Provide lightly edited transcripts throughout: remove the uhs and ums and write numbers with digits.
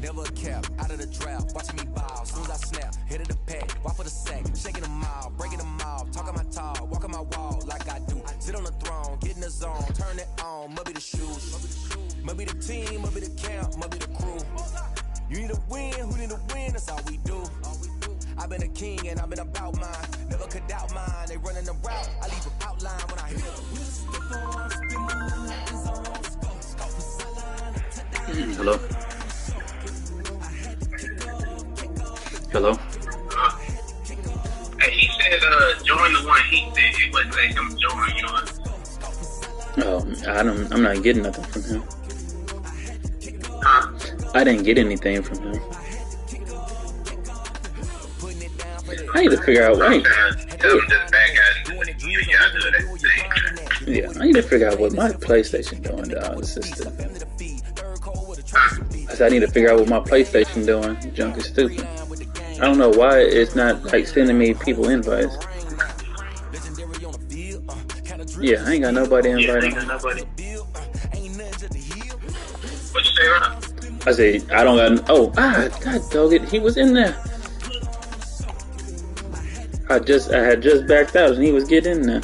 never a cap, out of the draft, watching me ball, soon as I snap, hit of the pack, walk for the sack, shaking them all, breaking them all, talking my talk, walking my wall like I do, sit on the throne, get in the zone, turn it on, must be the shoes, must be the team, must be the camp, must be the crew, you need to win, who need to win, that's all we do, I've been a king and I've been about mine, never could doubt mine, they running the route, I leave an outline when I hit Hello? Hello? Hey, he said, join the one. He said it wasn't let him join yours. Oh, I'm not getting nothing from him. Huh? I didn't get anything from him. I need to figure out why. Yeah, I need to figure out what my PlayStation doing, dog. This is stupid. I need to figure out what my PlayStation doing. Junk is stupid. I don't know why it's not like sending me people invites. Yeah, I ain't got nobody inviting. What you say, right? I said I don't got. Oh, God dog it, he was in there. I had just backed out and he was getting in there.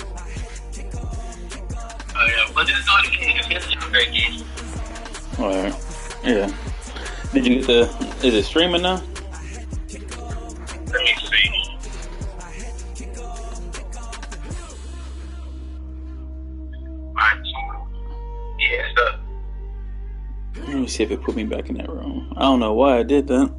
Oh yeah, but just go to King. It's a great game. Alright, yeah. Did you get the? Is it streaming now? Let me see. Yeah, it's up. Let me see if it put me back in that room. I don't know why I did that.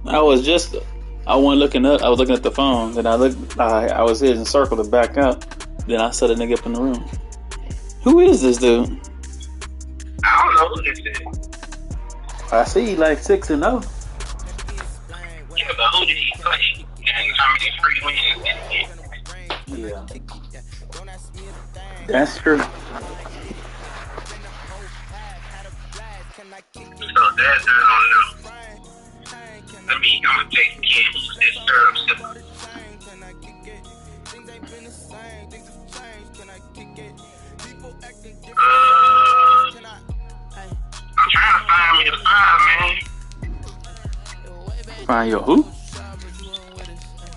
I wasn't looking up. I was looking at the phone. Then I was hitting circle to back up. Then I set a nigga up in the room. Who is this dude? I don't know who this is. I see like 6-0. Yeah, but who did he play? And how many free wins did he get? Yeah. That's true. So that I don't know. I'm gonna take Kansas and serve simple. I'm trying to find me a 5, man. Find your who?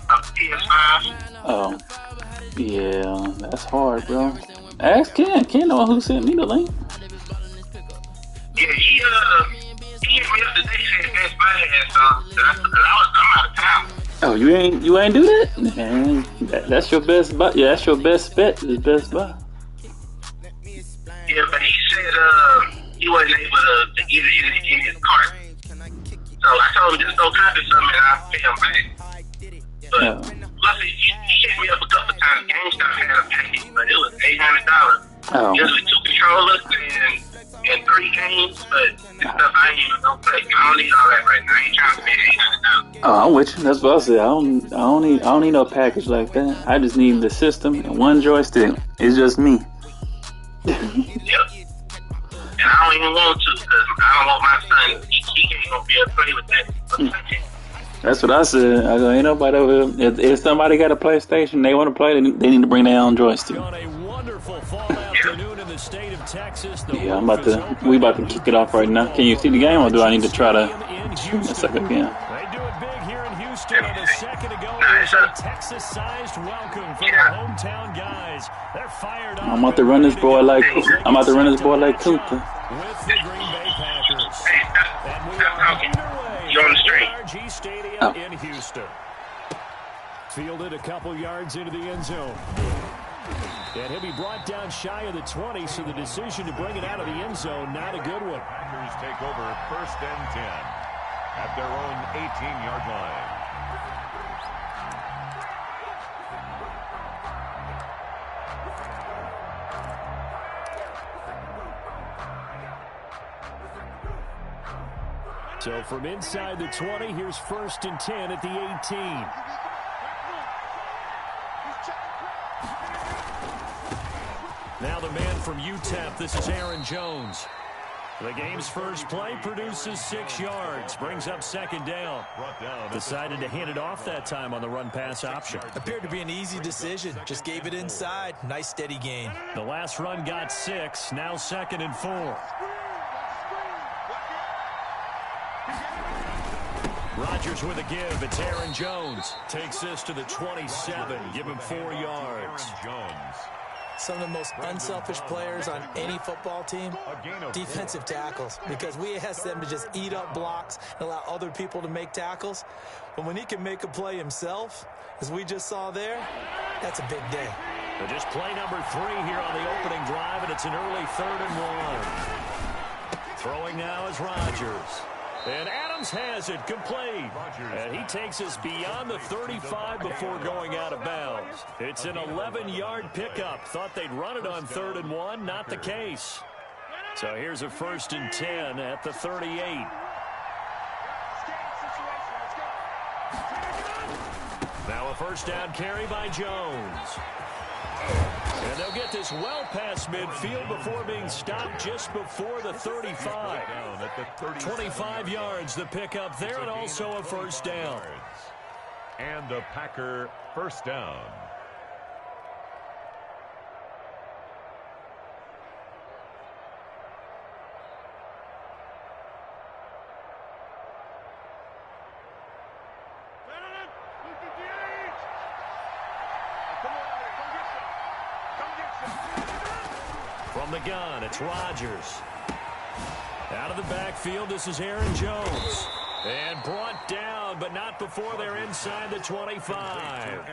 A PS5. Oh. Yeah, that's hard, bro. Ask Ken. Ken know who sent me the link. Yeah, he hit me up today saying Best Buy had some. I'm out of town. Oh, you ain't do that? Man, that's your best buy. Yeah, that's your best bet is Best Buy. Yeah, but he said he wasn't able to get it in his cart. So I told him just go copy something and I'll pay him back. But plus he hit me up a couple times. GameStop had a package, but it was $800. Oh. Just with 2 controllers and 3 games, but this stuff I ain't even gonna play. I don't need all that right now. I ain't trying to spend $800. Oh, I'm with you. That's what I said. I don't need no package like that. I just need the system and one joystick. It's just me. Yep. And I don't even want to because I don't want my son. He ain't gonna be able to play with that. That's what I said. I go, ain't nobody over here. If somebody got a PlayStation, they want to play, they need to bring their own joystick. On a wonderful fall afternoon in the state of Texas. Yeah, we about to kick it off right now. Can you see the game, or do I need to try to stream this again? They do it big here in Houston, and a second ago, it was a Texas-sized welcome for the hometown guys. They're fired up. I'm about to run this boy like Cooper. With the Green Bay Packers. And we are underway. You on the street? RG Stadium in Houston. Fielded a couple yards into the end zone. And he'll be brought down shy of the 20, so the decision to bring it out of the end zone, not a good one. Packers take over 1st and 10 at their own 18-yard line. So from inside the 20, here's 1st and 10 at the 18. Now the man from UTEP, this is Aaron Jones. The game's first play produces 6 yards, brings up 2nd down. Decided to hand it off that time on the run-pass option. Appeared to be an easy decision. Just gave it inside. Nice steady gain. The last run got 6, now 2nd and 4. Rodgers with a give. It's Aaron Jones. Takes this to the 27. Give him 4 yards. Jones. Some of the most unselfish players on any football team, defensive tackles, because we ask them to just eat up blocks and allow other people to make tackles. But when he can make a play himself, as we just saw there, that's a big day. But just play number 3 here on the opening drive, and it's an early 3rd and 1. Throwing now is Rodgers. And Adams has it complete. And he takes us beyond the 35 before going out of bounds. It's an 11-yard pickup. Thought they'd run it on 3rd and 1. Not the case. So here's a 1st and 10 at the 38. Now a first down carry by Jones. And they'll get this well past midfield before being stopped just before the 35. 25 yards the pickup there, and also a first down. And a Packer first down. From the gun, it's Rodgers. Out of the backfield, this is Aaron Jones. And brought down, but not before they're inside the 25.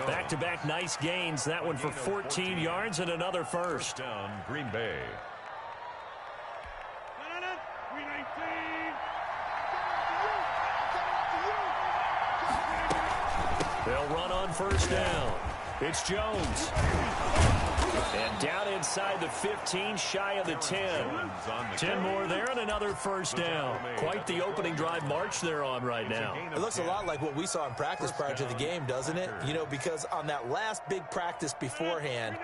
Back-to-back nice gains. That one for 14 yards and another first. Down, Green Bay. They'll run on first down. It's Jones. And down inside the 15, shy of the 10. 10 more there and another first down. Quite the opening drive march they're on right now. It looks a lot like what we saw in practice prior to the game, doesn't it? You know, because on that last big practice beforehand,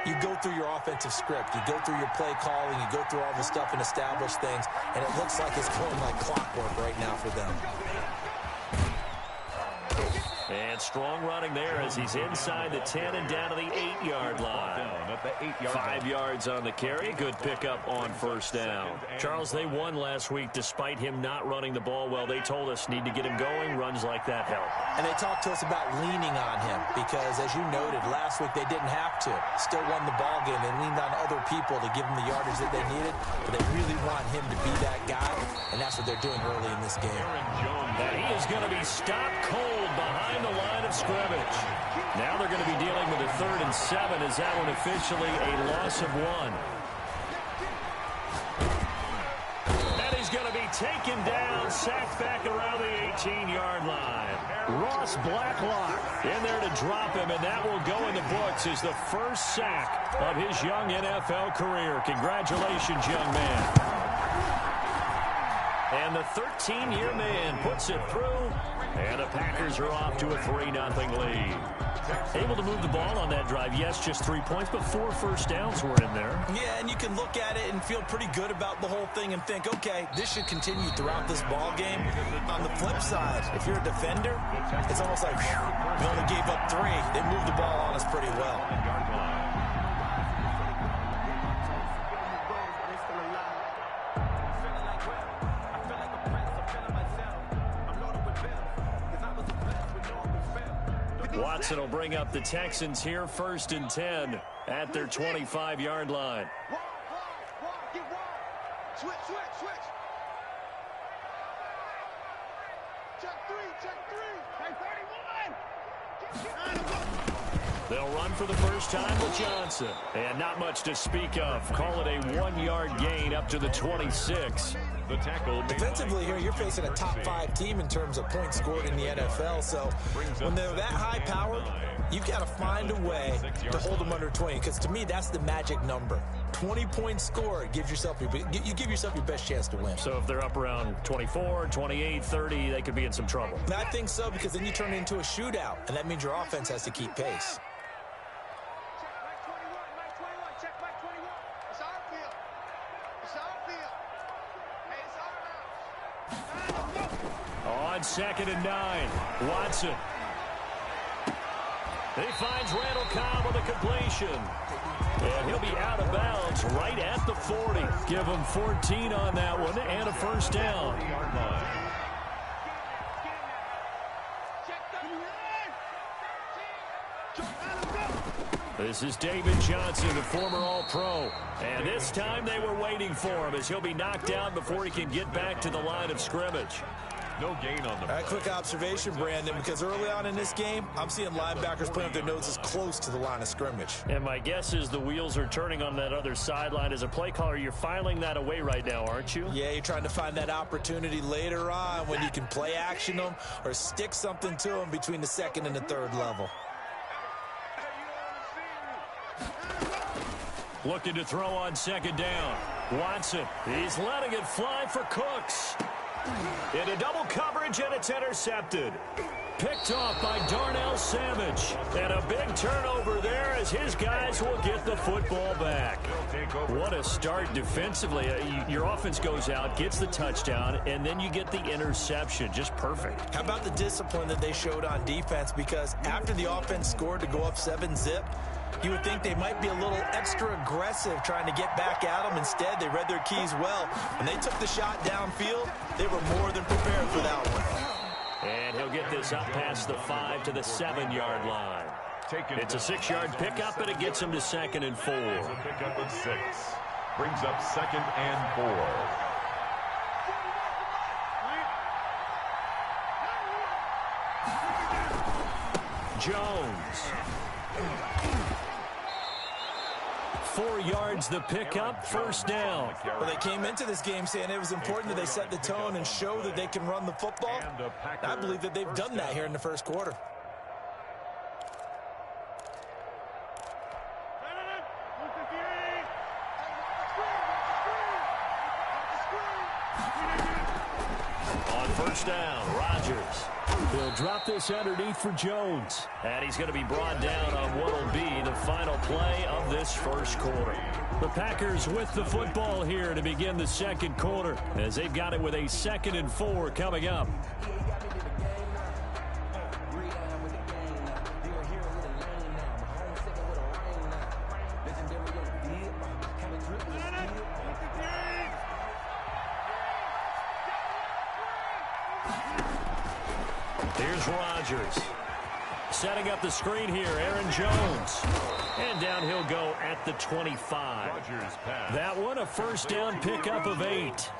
you go through your offensive script. You go through your play calling. You go through all the stuff and establish things. And it looks like it's going like clockwork right now for them. And strong running there as he's inside the 10 and down to the 8-yard line. 5 yards on the carry. Good pickup on first down. Charles, they won last week despite him not running the ball well. They told us need to get him going. Runs like that help. And they talked to us about leaning on him because, as you noted, last week they didn't have to. Still won the ball game. They leaned on other people to give them the yardage that they needed. But they really want him to be that guy, and that's what they're doing early in this game. And he is going to be stopped cold behind the line of scrimmage. Now they're going to be dealing with a 3rd and 7 as that one officially a loss of 1. And he's going to be taken down, sacked back around the 18-yard line. Ross Blacklock in there to drop him, and that will go in the books as the first sack of his young NFL career. Congratulations, young man. And the 13-year man puts it through, and the Packers are off to a 3-0 lead. Able to move the ball on that drive. Yes, just 3 points, but 4 first downs were in there. Yeah, and you can look at it and feel pretty good about the whole thing and think, okay, this should continue throughout this ball game. On the flip side, if you're a defender, it's almost like we only gave up 3. They moved the ball on us pretty well. Watson will bring up the Texans here, 1st and 10 at their 25-yard line. Switch. Check 3. Check 31. They'll run for the first time with Johnson. And not much to speak of. Call it a 1-yard gain up to the 26. The tackle. Defensively here, you're facing a top 5 team in terms of points scored in the NFL. So when they're that high powered, you've got to find a way to hold them under 20. Because to me, that's the magic number. 20 points scored gives yourself you give yourself your best chance to win. So if they're up around 24, 28, 30, they could be in some trouble. And I think so, because then you turn it into a shootout, and that means your offense has to keep pace. On 2nd and 9, Watson. He finds Randall Cobb with a completion. And he'll be out of bounds right at the 40. Give him 14 on that one and a first down. This is David Johnson, the former All-Pro. And this time they were waiting for him as he'll be knocked down before he can get back to the line of scrimmage. No gain on the play. Quick observation, Brandon, because early on in this game, I'm seeing linebackers putting their noses close to the line of scrimmage. And my guess is the wheels are turning on that other sideline. As a play caller, you're filing that away right now, aren't you? Yeah, you're trying to find that opportunity later on when you can play action them or stick something to them between the second and the third level. Looking to throw on second down. Watson, he's letting it fly for Cooks. Into double coverage, and it's intercepted. Picked off by Darnell Savage. And a big turnover there as his guys will get the football back. What a start defensively. Your offense goes out, gets the touchdown, and then you get the interception. Just perfect. How about the discipline that they showed on defense? Because after the offense scored to go up 7-zip, you would think they might be a little extra aggressive trying to get back at them. Instead, they read their keys well. When they took the shot downfield, they were more than prepared for that one. And he'll get this up past the 5 to the 7-yard line. It's a 6-yard pickup, and it gets him to 2nd and 4. It's a pickup of 6. Brings up 2nd and 4. Jones. 4 yards the pickup, first down. Well, they came into this game saying it was important that they set the tone and show that they can run the football. I believe that they've done that here in the first quarter. On first down, Rodgers. He'll drop this underneath for Jones. And he's going to be brought down on what will be the final play of this first quarter. The Packers with the football here to begin the second quarter as they've got it with a 2nd and 4 coming up. Here's Rodgers. Setting up the screen here, Aaron Jones. And down he'll go at the 25. That one, a first down pickup of 8.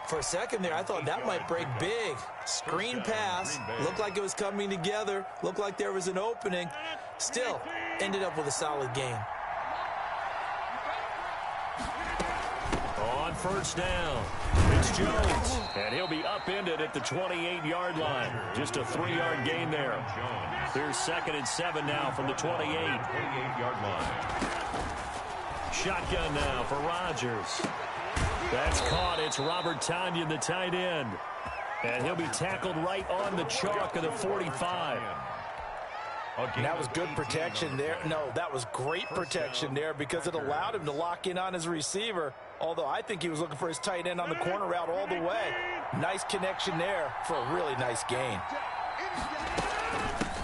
For a second there, I thought that might break big. Screen pass. Looked like it was coming together. Looked like there was an opening. Still, ended up with a solid gain. On first down, it's Jones. And he'll be upended at the 28-yard line. Just a 3-yard gain there. Here's 2nd and 7 now from the 28-yard line. Shotgun now for Rodgers. That's caught. It's Robert Tonyan, the tight end. And he'll be tackled right on the chalk of the 45. And that was good protection there. No, that was great protection there because it allowed him to lock in on his receiver. Although I think he was looking for his tight end on the corner route all the way. Nice connection there for a really nice gain.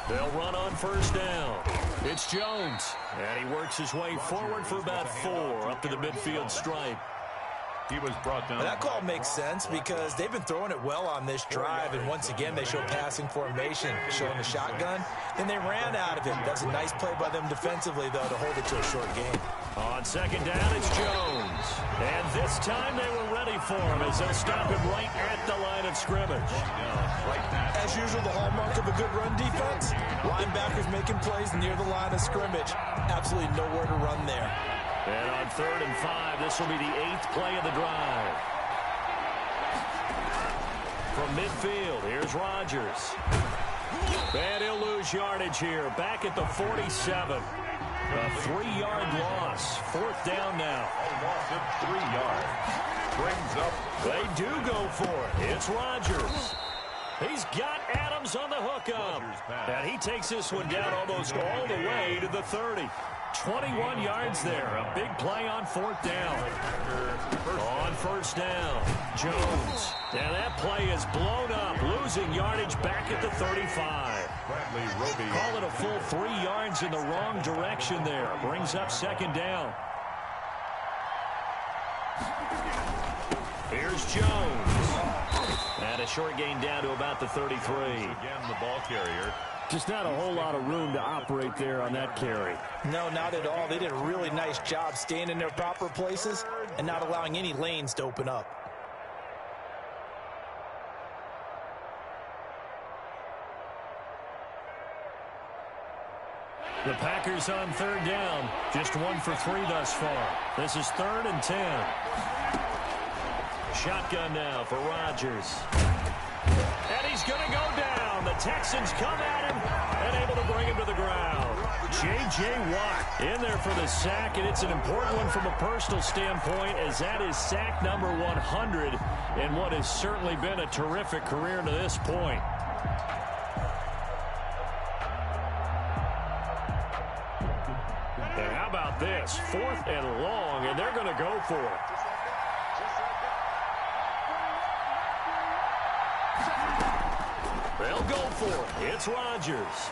They'll run on first down. It's Jones. And he works his way forward for about 4 up to the midfield stripe. He was brought down. That call makes sense because they've been throwing it well on this drive, and once again they show passing formation, showing the shotgun. Then they ran out of it. That's a nice play by them defensively, though, to hold it to a short gain. On second down, it's Jones. And this time they were ready for him as they'll stop him right at the line of scrimmage. As usual, the hallmark of a good run defense, linebackers making plays near the line of scrimmage. Absolutely nowhere to run there. And on 3rd and 5, this will be the 8th play of the drive. From midfield, here's Rodgers. And he'll lose yardage here, back at the 47. A 3-yard loss. 4th down now. A loss of 3 yards. Brings up. They do go for it. It's Rodgers. He's got Adams on the hookup. And he takes this one down almost all the way to the 30. 21 yards there. A big play on 4th down. On first down, Jones. And that play is blown up, losing yardage back at the 35. Call it a full 3 yards in the wrong direction there. Brings up 2nd down. Here's Jones. And a short gain down to about the 33. Again, the ball carrier. Just not a whole lot of room to operate there on that carry. No, not at all. They did a really nice job staying in their proper places and not allowing any lanes to open up. The Packers on 3rd down. Just 1 for 3 thus far. This is 3rd and 10. Shotgun now for Rodgers. And he's going to go down. The Texans come at him and able to bring him to the ground. J.J. Watt in there for the sack, and it's an important one from a personal standpoint, as that is sack number 100 in what has certainly been a terrific career to this point. And how about this? 4th and long, and they're going to go for it. They'll go for it. It's Rodgers.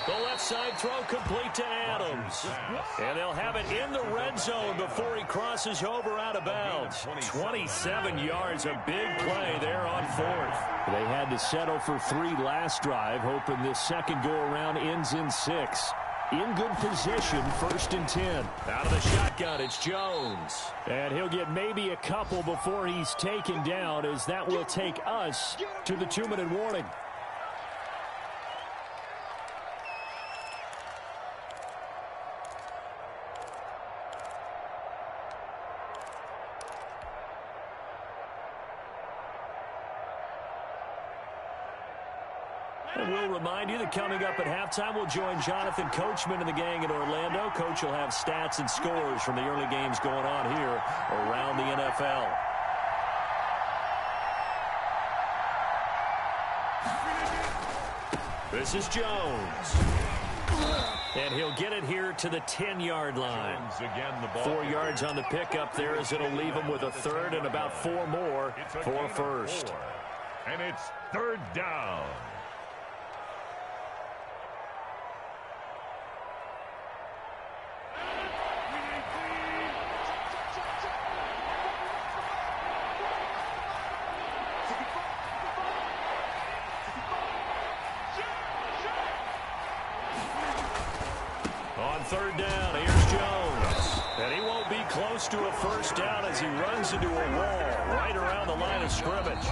The left side throw complete to Adams. And they'll have it in the red zone before he crosses over out of bounds. 27 yards, a big play there on 4th. They had to settle for 3 last drive, hoping this second go-around ends in 6. In good position, 1st and 10. Out of the shotgun, it's Jones. And he'll get maybe a couple before he's taken down, as that will take us to the 2-minute warning. And we'll remind you that coming up at halftime, we'll join Jonathan Coachman and the gang in Orlando. Coach will have stats and scores from the early games going on here around the NFL. This is Jones. And he'll get it here to the 10-yard line. 4 yards on the pickup there, as it'll leave him with a 3rd and about 4 more for 1st. And it's 3rd down. On 3rd down, here's Jones. And he won't be close to a 1st down as he runs into a wall right around the line of scrimmage.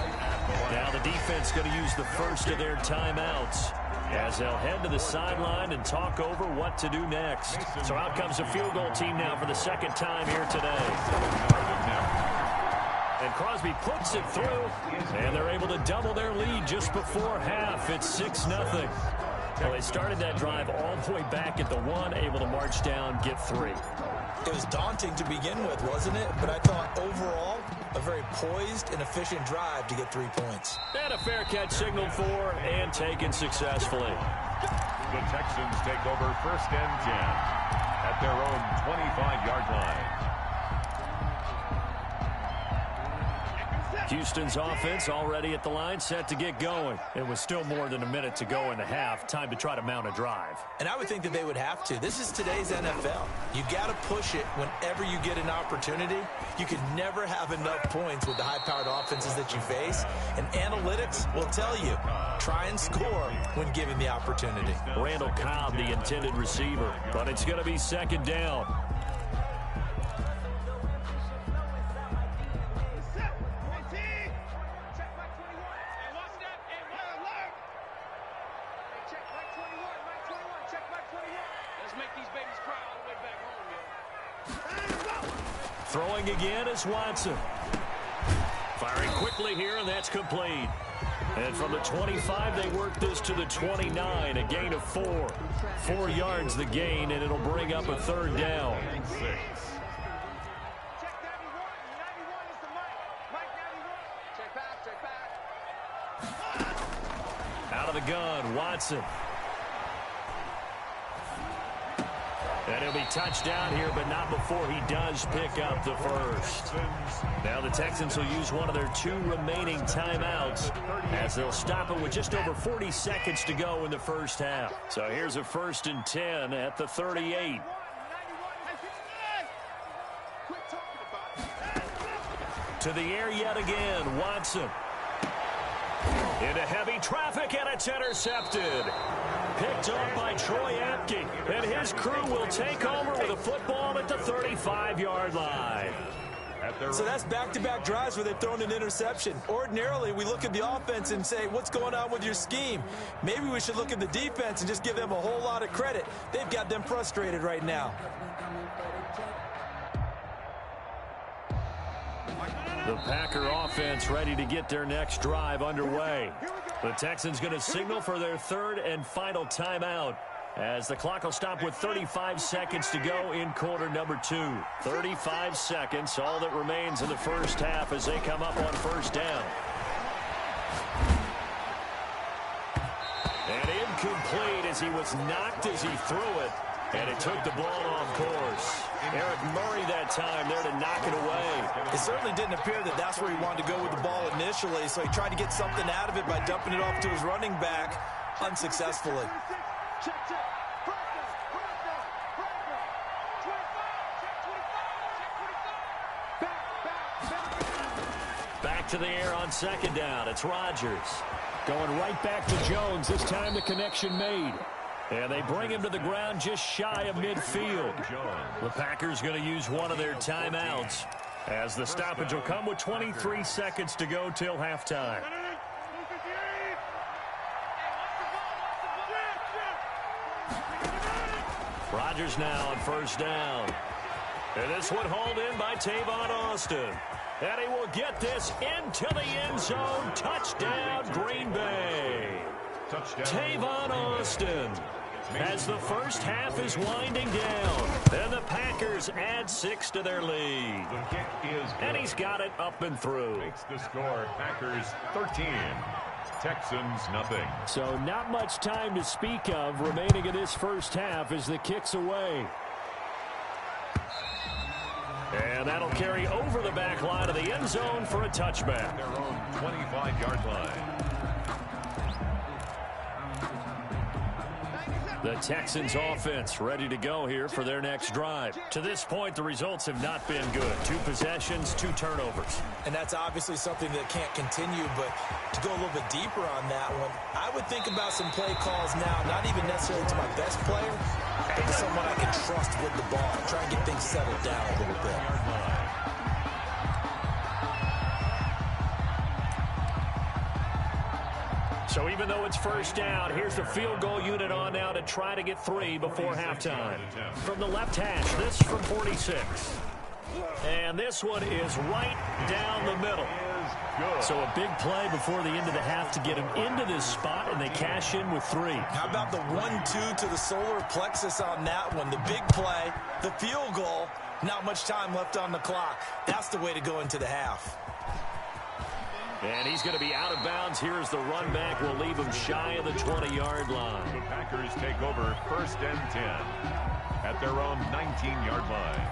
Now the defense going to use the first of their timeouts as they'll head to the sideline and talk over what to do next. So out comes a field goal team now for the 2nd time here today. And Crosby puts it through, and they're able to double their lead just before half. It's 6-0. Well, they started that drive all the way back at the 1, able to march down, get 3. It was daunting to begin with, wasn't it? But I thought overall, a very poised and efficient drive to get 3 points. And a fair catch signaled for and taken successfully. The Texans take over 1st and 10 at their own 25-yard line. Houston's offense already at the line, set to get going. It was still more than a minute to go in the half. Time to try to mount a drive. And I would think that they would have to. This is today's NFL. You got to push it whenever you get an opportunity. You can never have enough points with the high-powered offenses that you face. And analytics will tell you, try and score when given the opportunity. Randall Cobb, the intended receiver. But it's going to be 2nd down. Throwing again is Watson. Firing quickly here, and that's complete. And from the 25, they work this to the 29, a gain of 4. 4 yards the gain, and it'll bring up a 3rd down. Out of the gun, Watson. And he'll be touched down here, but not before he does pick up the 1st. Now the Texans will use one of their 2 remaining timeouts as they'll stop it with just over 40 seconds to go in the 1st half. So here's a 1st and 10 at the 38. To the air yet again, Watson. Into heavy traffic, and it's intercepted. Picked up by Troy Apke, and his crew will take over with a football at the 35-yard line. So that's back-to-back drives where they've thrown an interception. Ordinarily, we look at the offense and say, what's going on with your scheme? Maybe we should look at the defense and just give them a whole lot of credit. They've got them frustrated right now. The Packer offense ready to get their next drive underway. The Texans going to signal for their third and final timeout as the clock will stop with 35 seconds to go in quarter number 2. 35 seconds, all that remains in the first half as they come up on first down. And incomplete as he was knocked as he threw it. And it took the ball off course. Eric Murray that time there to knock it away. It certainly didn't appear that that's where he wanted to go with the ball initially, so he tried to get something out of it by dumping it off to his running back unsuccessfully. Back to the air on second down. It's Rodgers. Going right back to Jones. This time the connection made. And they bring him to the ground just shy of midfield. The Packers going to use one of their timeouts as the stoppage will come with 23 seconds to go till halftime. Rodgers now on first down. And this one hauled in by Tavon Austin. And he will get this into the end zone. Touchdown, Green Bay. Tavon Austin. As the first half is winding down, and the Packers add 6 to their lead. The kick is good. And he's got it up and through. Makes the score Packers 13, Texans nothing. So not much time to speak of remaining in this first half as the kick's away. And that'll carry over the back line of the end zone for a touchback. Their own 25-yard line. The Texans offense ready to go here for their next drive. To this point, the results have not been good. 2 possessions, 2 turnovers. And that's obviously something that can't continue, but to go a little bit deeper on that one, I would think about some play calls now, not even necessarily to my best player, but to someone I can trust with the ball. Try and get things settled down a little bit. So even though it's first down, here's the field goal unit on now to try to get 3 before halftime. From the left hash, this from 46. And this one is right down the middle. So a big play before the end of the half to get him into this spot, and they cash in with 3. How about the 1-2 to the solar plexus on that one? The big play, the field goal, not much time left on the clock. That's the way to go into the half. And he's going to be out of bounds. Here's the run back. Will leave him shy of the 20-yard line. The Packers take over 1st and 10 at their own 19-yard line.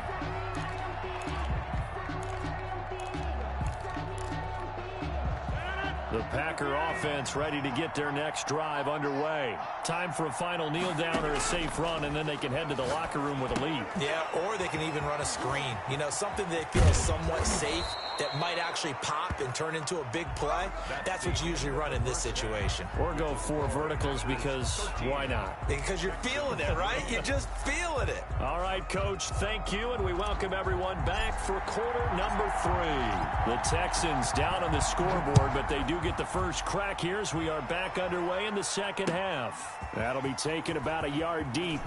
The Packer offense ready to get their next drive underway. Time for a final kneel down or a safe run, and then they can head to the locker room with a lead. Yeah, or they can even run a screen. You know, something they feel is somewhat safe that might actually pop and turn into a big play. That's what you usually run in this situation. Or go 4 verticals because why not? Because you're feeling it, right? You're just feeling it. All right, Coach, thank you, and we welcome everyone back for quarter number 3. The Texans down on the scoreboard, but they do get the first crack here as we are back underway in the second half. That'll be taken about a yard deep.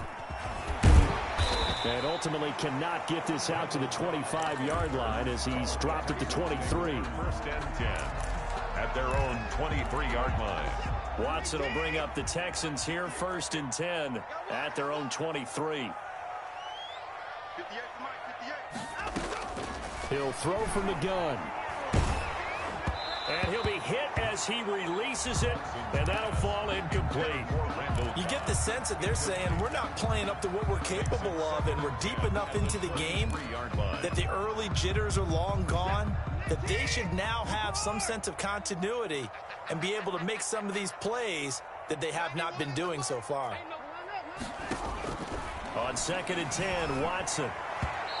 And ultimately cannot get this out to the 25-yard line as he's dropped at the 23. 1st and 10 at their own 23-yard line. Watson will bring up the Texans here, 1st and 10 at their own 23. He'll throw from the gun. And he'll be hit as he releases it, and that'll fall incomplete. You get the sense that they're saying we're not playing up to what we're capable of, and we're deep enough into the game that the early jitters are long gone, that they should now have some sense of continuity and be able to make some of these plays that they have not been doing so far. On 2nd and 10, Watson.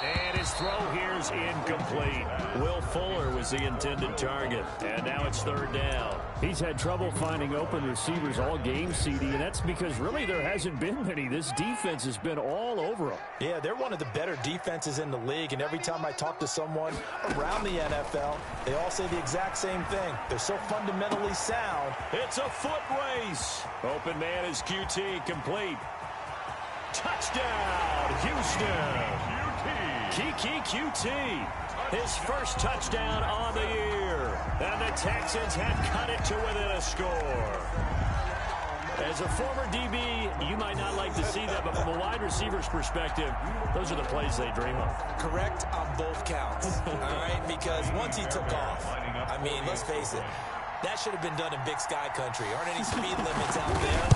And his throw here's incomplete. Will Fuller was the intended target. And now it's third down. He's had trouble finding open receivers all game, CD, and that's because really there hasn't been many. This defense has been all over them. Yeah, they're one of the better defenses in the league, and every time I talk to someone around the NFL, they all say the exact same thing. They're so fundamentally sound. It's a foot race. Open man is QT, complete. Touchdown, Houston. Kiki QT, his first touchdown on the year. And the Texans have cut it to within a score. As a former DB, you might not like to see that, but from a wide receiver's perspective, those are the plays they dream of. Correct on both counts, all right? Because once he took off, I mean, let's face it, that should have been done in Big Sky Country. Aren't any speed limits out there?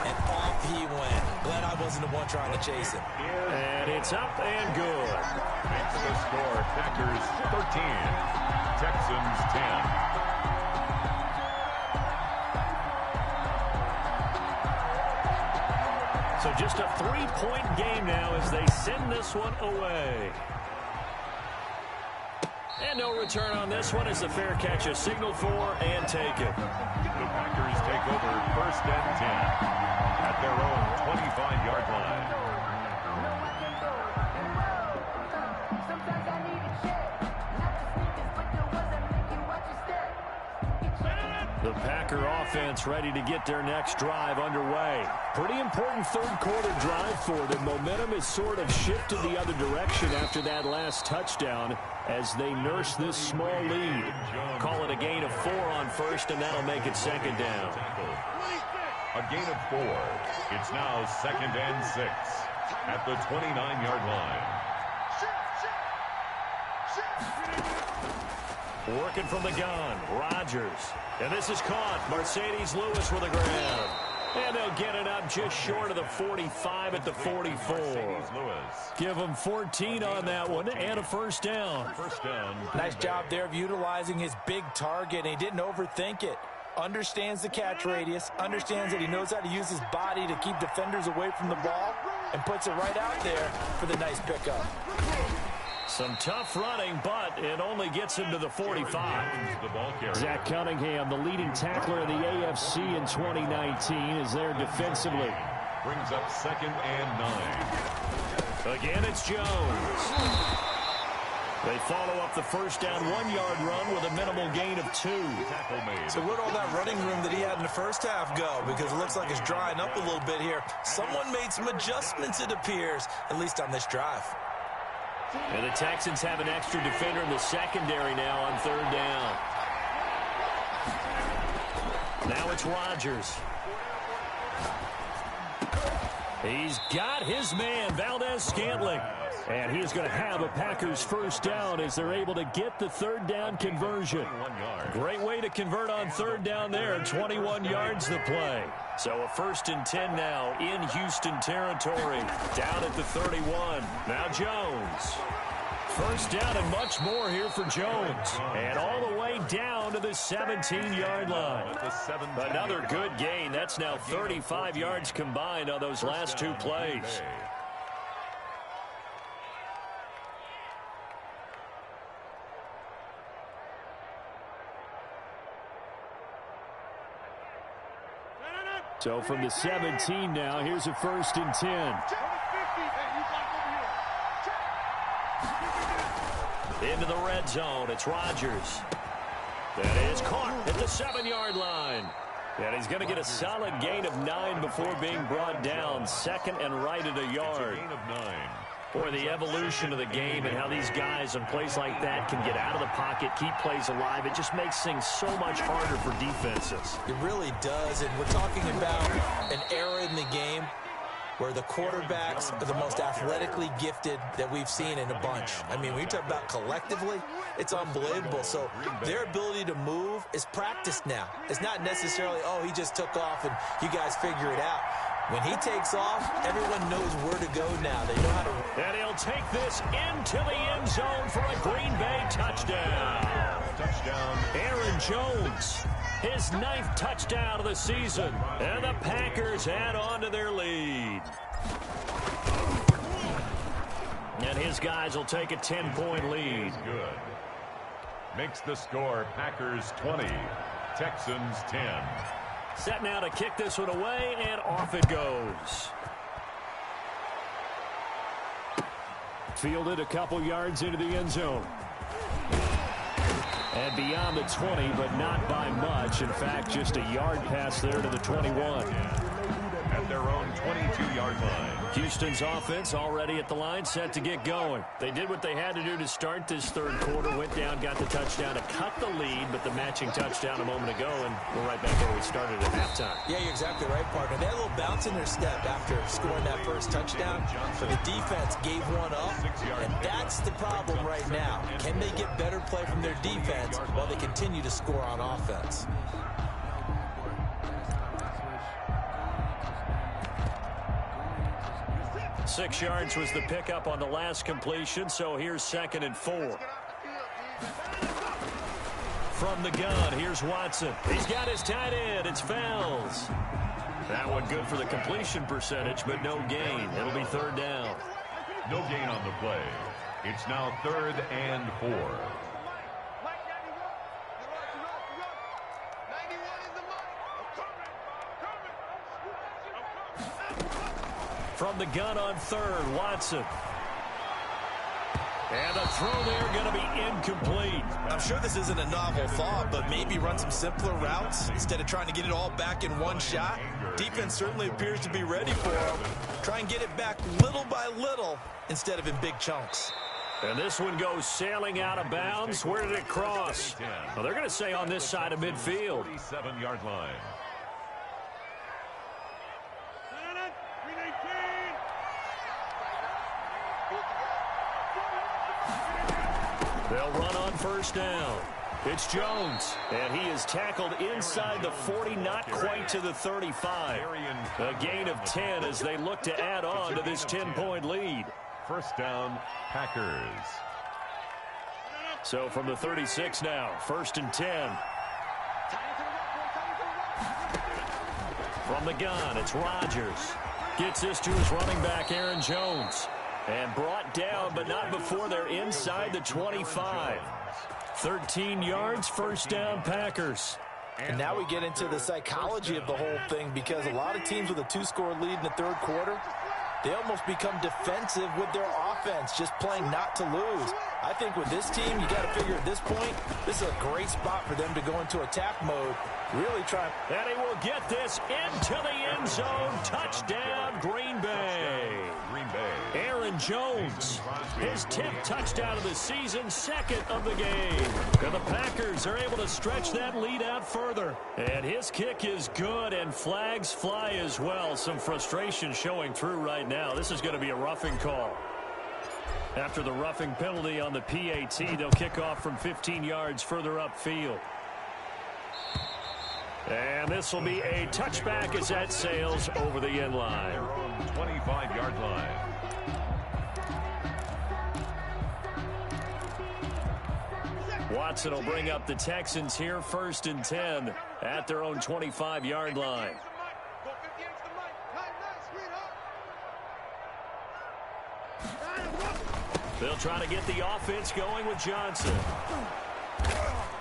And off he went. Glad I wasn't the one trying to chase him. And it's up and good. Makes the score Packers 13, Texans 10. So just a 3-point game now as they send this one away. And no return on this one as the fair catch is signaled for and taken. The Packers take over first and 10 at their own 25-yard line. The Packer offense ready to get their next drive underway. Pretty important third-quarter drive for them. Momentum has sort of shifted the other direction after that last touchdown as they nurse this small lead. Call it a gain of 4 on first, and that'll make it second down. A gain of 4. It's now second and 6 at the 29-yard line. Working from the gun, Rodgers. And this is caught. Mercedes Lewis with a grab. And they'll get it up just short of the 45 at the 44. Give them 14 on that one and a first down. Nice job there of utilizing his big target, and he didn't overthink it. Understands the catch radius, understands that he knows how to use his body to keep defenders away from the ball, and puts it right out there for the nice pickup. Some tough running, but it only gets him to the 45. Zach Cunningham, the leading tackler in the AFC in 2019, is there defensively. Brings up second and 9. Again, it's Jones. They follow up the first down 1-yard run with a minimal gain of 2. So where'd all that running room that he had in the first half go? Because it looks like it's drying up a little bit here. Someone made some adjustments, it appears, at least on this drive. And the Texans have an extra defender in the secondary now on third down. Now it's Rodgers. He's got his man, Valdez-Scantling. And he is going to have a Packers first down as they're able to get the third down conversion. Great way to convert on third down there. 21 yards to play. So a first and 10 now in Houston territory. Down at the 31. Now Jones. First down and much more here for Jones. And all the way down to the 17-yard line. Another good gain. That's now 35 yards combined on those last 2 plays. So from the 17 now, here's a first and 10. Into the red zone, it's Rodgers. That is caught at the 7-yard line. And he's going to get a solid gain of 9 before being brought down. Second and right at a yard. Gain of 9. Boy, the evolution of the game and how these guys in plays like that can get out of the pocket, keep plays alive, it just makes things so much harder for defenses. It really does, and we're talking about an era in the game where the quarterbacks are the most athletically gifted that we've seen in a bunch. I mean, when you talk about collectively, it's unbelievable. So their ability to move is practiced now. It's not necessarily, oh, he just took off and you guys figure it out. When he takes off, everyone knows where to go now. They know how to. And he'll take this into the end zone for a Green Bay touchdown. Touchdown. Aaron Jones, his 9th touchdown of the season. And the Packers add on to their lead. And his guys will take a 10-point lead. Good. Makes the score Packers 20, Texans 10. Set now to kick this one away, and off it goes. Fielded a couple yards into the end zone. And beyond the 20, but not by much. In fact, just a yard pass there to the 21. At their own 22-yard line. Houston's offense already at the line, set to get going. They did what they had to do to start this third quarter. Went down, got the touchdown to cut the lead, but the matching touchdown a moment ago, and we're right back where we started at halftime. Yeah, you're exactly right, partner. They had a little bounce in their step after scoring that first touchdown, but the defense gave one up, and that's the problem right now. Can they get better play from their defense while they continue to score on offense? 6 yards was the pickup on the last completion, so here's 2nd and 4. From the gun, here's Watson. He's got his tight end. It's Fells. That one good for the completion percentage, but no gain. It'll be 3rd down. No gain on the play. It's now 3rd and 4. From the gun on 3rd, Watson. And the throw there going to be incomplete. I'm sure this isn't a novel thought, but maybe run some simpler routes instead of trying to get it all back in one shot. Defense certainly appears to be ready for him. Try and get it back little by little instead of in big chunks. And this one goes sailing out of bounds. Where did it cross? Well, they're going to say on this side of midfield. 47-yard line. They'll run on 1st down. It's Jones, and he is tackled inside the 40, not quite to the 35. A gain of 10 as they look to add on to this 10-point lead. 1st down, Packers. So from the 36 now, 1st and 10. From the gun, it's Rodgers. Gets this to his running back, Aaron Jones. And brought down, but not before they're inside the 25. 13 yards, 1st down, Packers. And now we get into the psychology of the whole thing, because a lot of teams with a 2-score lead in the 3rd quarter, they almost become defensive with their offense, just playing not to lose. I think with this team, you got to figure at this point, this is a great spot for them to go into attack mode. Really try. And he will get this into the end zone. Touchdown, Green Bay. Aaron Jones, his 10th touchdown of the season, 2nd of the game. And the Packers are able to stretch that lead out further. And his kick is good, and flags fly as well. Some frustration showing through right now. This is going to be a roughing call. After the roughing penalty on the PAT, they'll kick off from 15 yards further upfield. And this will be a touchback as that sails over the end line. 25-yard line. Watson will bring up the Texans here, 1st and 10 at their own 25-yard line. They'll try to get the offense going with Johnson.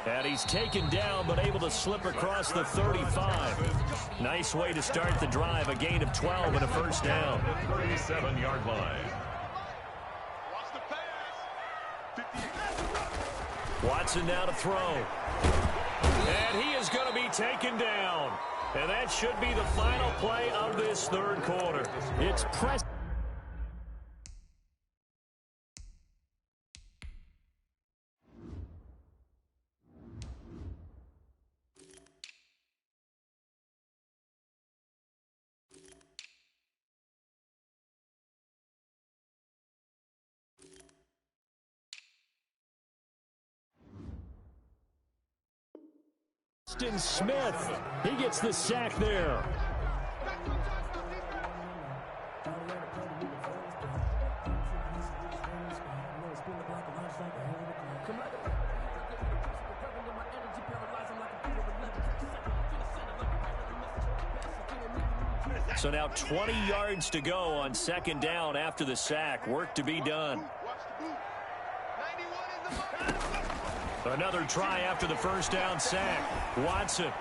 And he's taken down, but able to slip across the 35. Nice way to start the drive. A gain of 12 and a 1st down. 37-yard line. Watson now to throw. And he is going to be taken down. And that should be the final play of this 3rd quarter. It's press. Preston Smith, he gets the sack there. So now 20 yards to go on second down after the sack. Work to be done. Another try after the first down sack. Watson.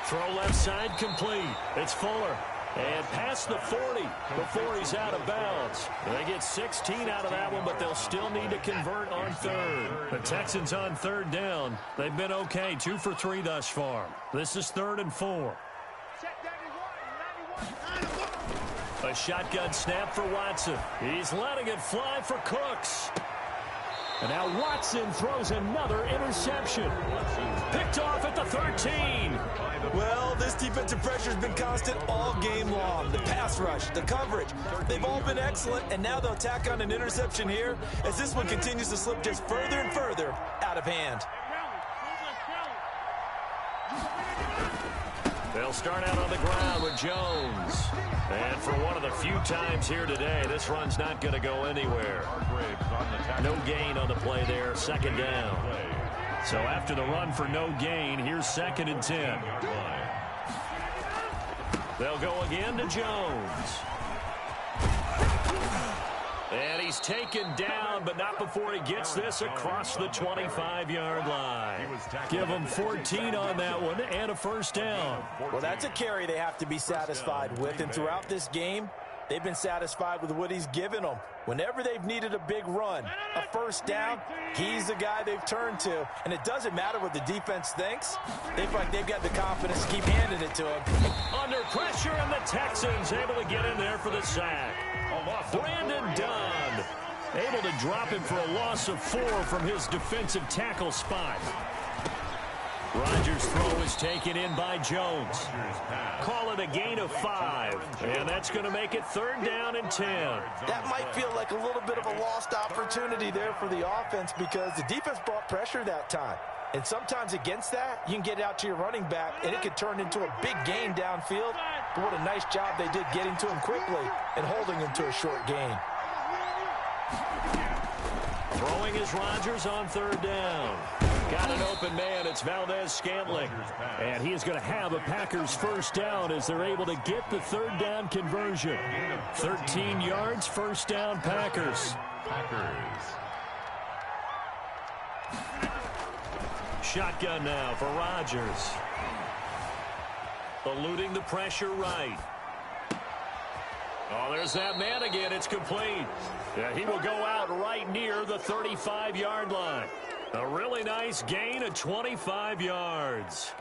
Throw left side complete. It's Fuller. And past the 40 before he's out of bounds. They get 16 out of that one, but they'll still need to convert on third. The Texans on third down. They've been okay, 2 for 3 thus far. This is 3rd and 4. A shotgun snap for Watson. He's letting it fly for Cooks. And now Watson throws another interception. Picked off at the 13. Well, this defensive pressure has been constant all game long. The pass rush, the coverage, they've all been excellent, and now they'll tack on an interception here as this one continues to slip just further and further out of hand. They'll start out on the ground with Jones. And for one of the few times here today, this run's not going to go anywhere. No gain on the play there, second down. So after the run for no gain, here's 2nd and 10. They'll go again to Jones. And he's taken down, but not before he gets this across the 25-yard line. Give him 14 on that one and a first down. Well, that's a carry they have to be satisfied with, and throughout this game, they've been satisfied with what he's given them. Whenever they've needed a big run, a first down, he's the guy they've turned to. And it doesn't matter what the defense thinks. They feel like they've got the confidence to keep handing it to him. Under pressure, and the Texans able to get in there for the sack. Brandon Dunn able to drop him for a loss of 4 from his defensive tackle spot. Rodgers' throw is taken in by Jones. Call it a gain of 5. And that's going to make it 3rd down and 10. That might feel like a little bit of a lost opportunity there for the offense because the defense brought pressure that time. And sometimes against that, you can get out to your running back, and it could turn into a big gain downfield. But what a nice job they did getting to him quickly and holding him to a short gain. Throwing is Rodgers on 3rd down. Got an open man. It's Valdez-Scantling. And he is going to have a Packers first down as they're able to get the 3rd down conversion. 13 yards, first down, Packers. Shotgun now for Rodgers. Eluding the pressure right. Oh, there's that man again. It's complete. Yeah, he will go out right near the 35-yard line. A really nice gain of 25 yards.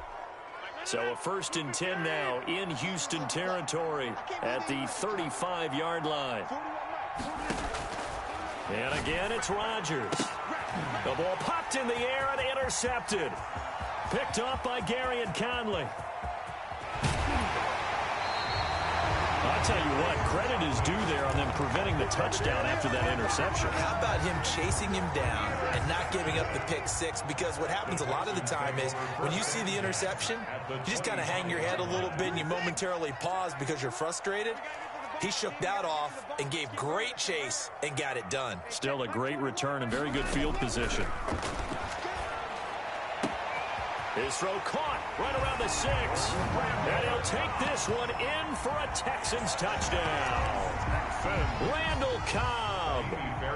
So a 1st and 10 now in Houston territory at the 35-yard line. And again, it's Rodgers. The ball popped in the air and intercepted. Picked off by Garyon Conley. I'll tell you what, credit is due there on them preventing the touchdown after that interception. How about him chasing him down and not giving up the pick 6? Because what happens a lot of the time is when you see the interception, you just kind of hang your head a little bit and you momentarily pause because you're frustrated. He shook that off and gave great chase and got it done. Still a great return and very good field position. His throw caught right around the 6. And he'll take this one in for a Texans touchdown. Randall Cobb,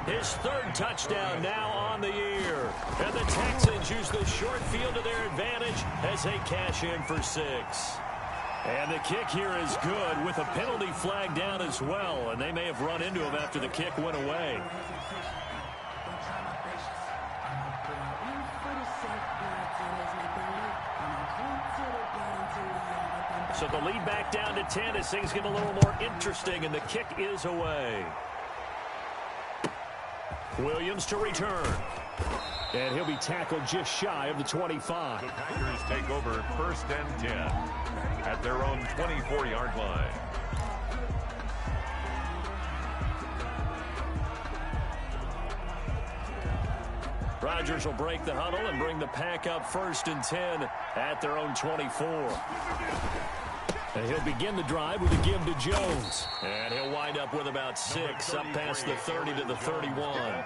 his 3rd touchdown now on the year. And the Texans use the short field to their advantage as they cash in for 6. And the kick here is good with a penalty flag down as well. And they may have run into him after the kick went away. So the lead back down to 10 as things get a little more interesting, and the kick is away. Williams to return. And he'll be tackled just shy of the 25. The Packers take over 1st and 10 at their own 24-yard line. Rodgers will break the huddle and bring the pack up 1st and 10 at their own 24. And he'll begin the drive with a give to Jones. And he'll wind up with about 6 up past the 30 to the 31.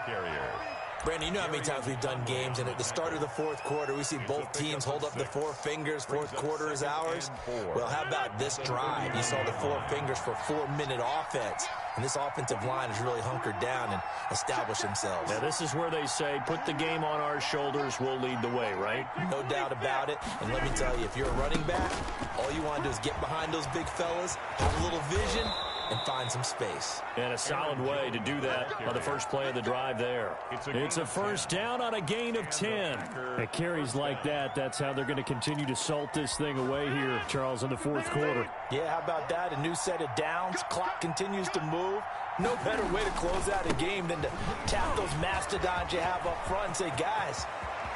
Brandon, you know how many times we've done games, and at the start of the fourth quarter, we see both teams hold up the four fingers, fourth quarter is ours. Well, how about this drive? You saw the four fingers for 4-minute offense, and this offensive line has really hunkered down and established themselves. Now, this is where they say, put the game on our shoulders, we'll lead the way, right? No doubt about it, and let me tell you, if you're a running back, all you want to do is get behind those big fellas, have a little vision, and find some space. And a solid way to do that on the first play of the drive there. It's a first down on a gain of 10. At carries like that, that's how they're going to continue to salt this thing away here, Charles, in the fourth quarter. Yeah, how about that? A new set of downs. Clock continues to move. No better way to close out a game than to tap those mastodons you have up front and say, guys,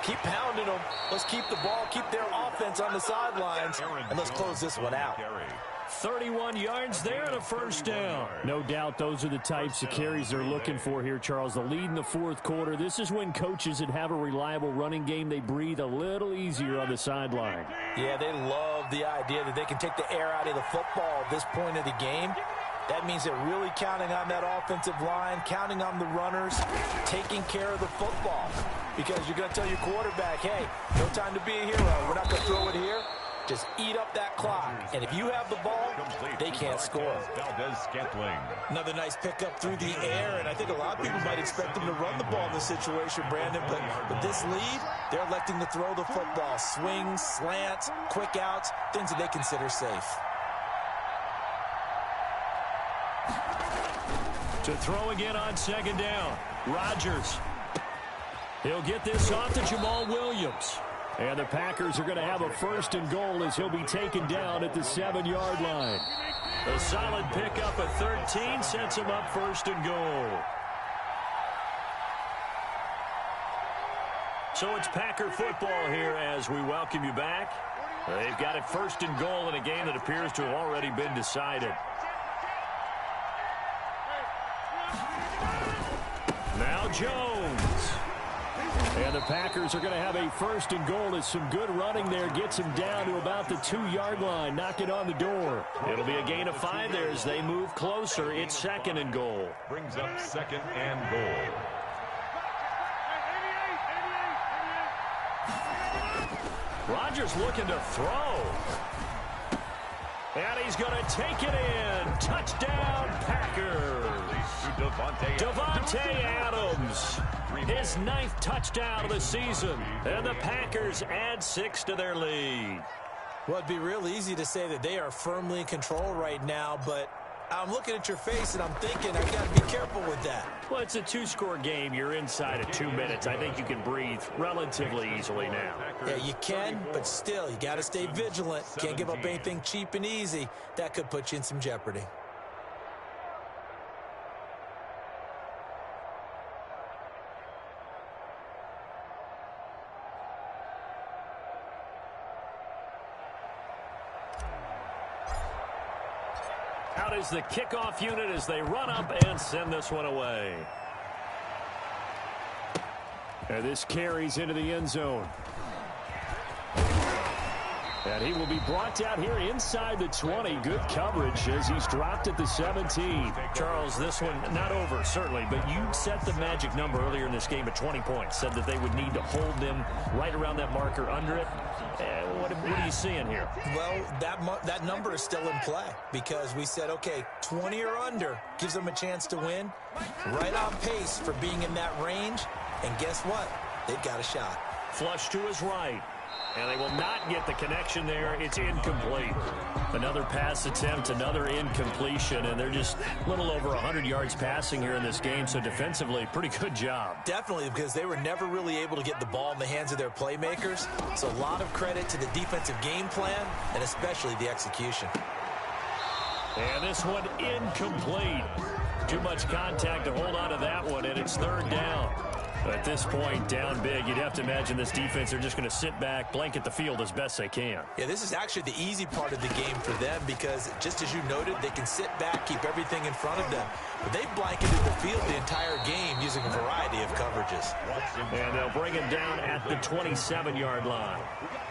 keep pounding them. Let's keep the ball, keep their offense on the sidelines, and let's close this one out. 31 yards there and a first down. No doubt those are the types of carries they're looking for here, Charles. The lead in the fourth quarter. This is when coaches that have a reliable running game, they breathe a little easier on the sideline. Yeah, they love the idea that they can take the air out of the football at this point of the game. That means they're really counting on that offensive line, counting on the runners, taking care of the football. Because you're going to tell your quarterback, hey, no time to be a hero. We're not going to throw it here. Just eat up that clock. And if you have the ball, they can't score. Another nice pickup through the air, and I think a lot of people might expect them to run the ball in this situation, Brandon. But with this lead, they're electing to throw the football. Swings, slants, quick outs, things that they consider safe. To throw again on second down. Rodgers. He'll get this off to Jamal Williams. And the Packers are going to have a first and goal as he'll be taken down at the 7-yard line. A solid pickup at 13 sets him up first and goal. So it's Packer football here as we welcome you back. They've got it first and goal in a game that appears to have already been decided. Now Jones. And the Packers are going to have a first and goal as some good running there gets him down to about the 2-yard line, knocking on the door. It'll be a gain of 5 there as they move closer. It's second and goal. Brings up second and goal. Rodgers looking to throw. And he's going to take it in. Touchdown, Packers. Davante Adams. His 9th touchdown of the season. And the Packers add 6 to their lead. Well, it'd be real easy to say that they are firmly in control right now, but I'm looking at your face and I'm thinking I got to be careful with that. Well, it's a 2-score game. You're inside of 2 minutes. I think you can breathe relatively easily now. Yeah, you can, but still, you got to stay vigilant. Can't give up anything cheap and easy. That could put you in some jeopardy. Out is the kickoff unit as they run up and send this one away. And this carries into the end zone. And he will be brought out here inside the 20. Good coverage as he's dropped at the 17. Charles, this one not over, certainly, but you set the magic number earlier in this game at 20 points. Said that they would need to hold them right around that marker under it. What are you seeing here? Well, that number is still in play because we said, okay, 20 or under gives them a chance to win. Right on pace for being in that range. And guess what? They've got a shot. Flush to his right. And they will not get the connection there. It's incomplete. Another pass attempt, another incompletion, and they're just a little over 100 yards passing here in this game, so defensively, pretty good job. Definitely, because they were never really able to get the ball in the hands of their playmakers. So a lot of credit to the defensive game plan and especially the execution. And this one incomplete. Too much contact to hold on to that one, and it's third down. At this point, down big, you'd have to imagine this defense are just going to sit back, blanket the field as best they can. Yeah, this is actually the easy part of the game for them because, just as you noted, they can sit back, keep everything in front of them. But they've blanketed the field the entire game using a variety of coverages. And they'll bring him down at the 27-yard line.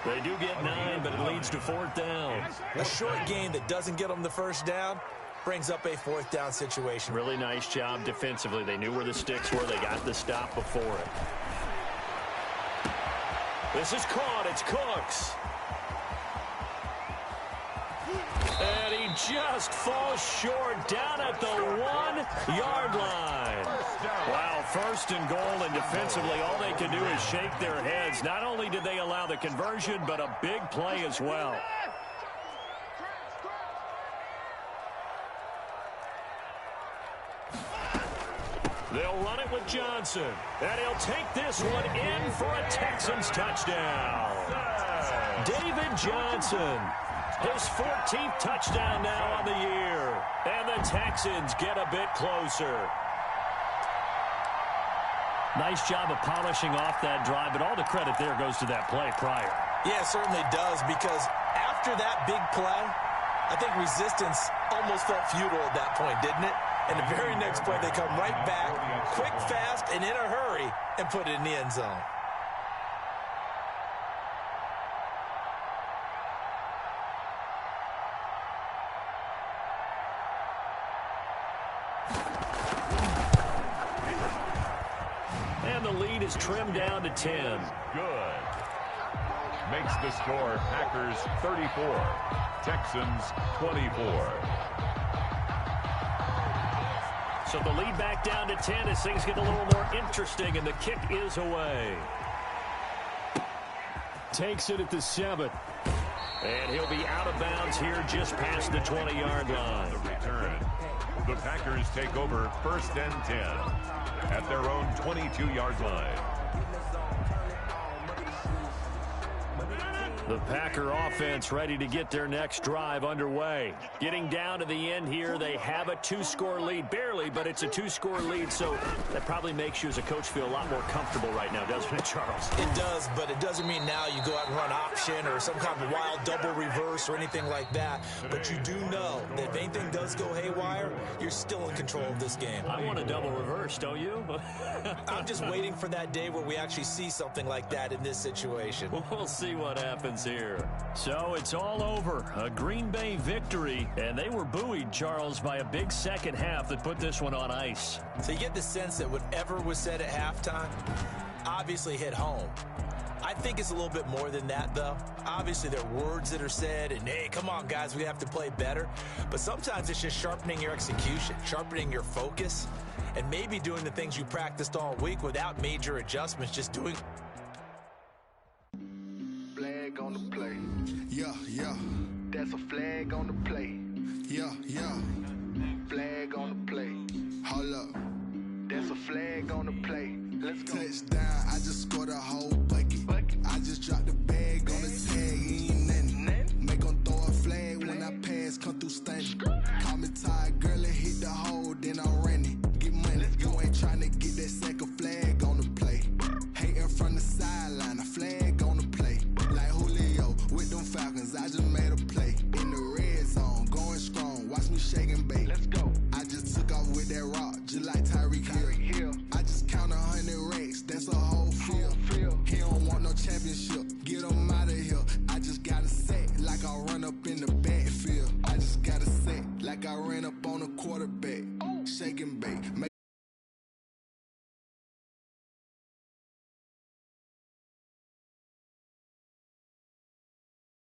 They do get 9, but it leads to fourth down. A short gain that doesn't get them the first down, brings up a fourth down situation. Really nice job defensively. They knew where the sticks were. They got the stop before it. This is caught. It's Cooks. And he just falls short down at the 1-yard line. Wow, first and goal, and defensively all they can do is shake their heads. Not only did they allow the conversion, but a big play as well. They'll run it with Johnson, and he'll take this one in for a Texans touchdown. David Johnson, his 14th touchdown now on the year, and the Texans get a bit closer. Nice job of polishing off that drive, but all the credit there goes to that play prior. Yeah, it certainly does, because after that big play, I think resistance almost felt futile at that point, didn't it? And the very next play, they come right back, quick, fast, and in a hurry, and put it in the end zone. And the lead is trimmed down to 10. Good. Makes the score Packers 34, Texans 24. So the lead back down to 10 as things get a little more interesting, and the kick is away. Takes it at the 7. And he'll be out of bounds here just past the 20-yard line. The return. The Packers take over first and 10 at their own 22-yard line. The Packer offense ready to get their next drive underway. Getting down to the end here, they have a 2-score lead. Barely, but it's a 2-score lead, so that probably makes you as a coach feel a lot more comfortable right now, doesn't it, Charles? It does, but it doesn't mean now you go out and run option or some kind of wild double reverse or anything like that. But you do know that if anything does go haywire, you're still in control of this game. I want a double reverse, don't you? I'm just waiting for that day where we actually see something like that in this situation. We'll see what happens here. So it's all over. A Green Bay victory, and they were buoyed, Charles, by a big second half that put this one on ice. So you get the sense that whatever was said at halftime obviously hit home. I think it's a little bit more than that, though. Obviously, there are words that are said, and hey, come on, guys, we have to play better. But sometimes it's just sharpening your execution, sharpening your focus, and maybe doing the things you practiced all week without major adjustments, just doing. Flag on the play. Yeah, yeah. That's a flag on the play. Yeah, yeah.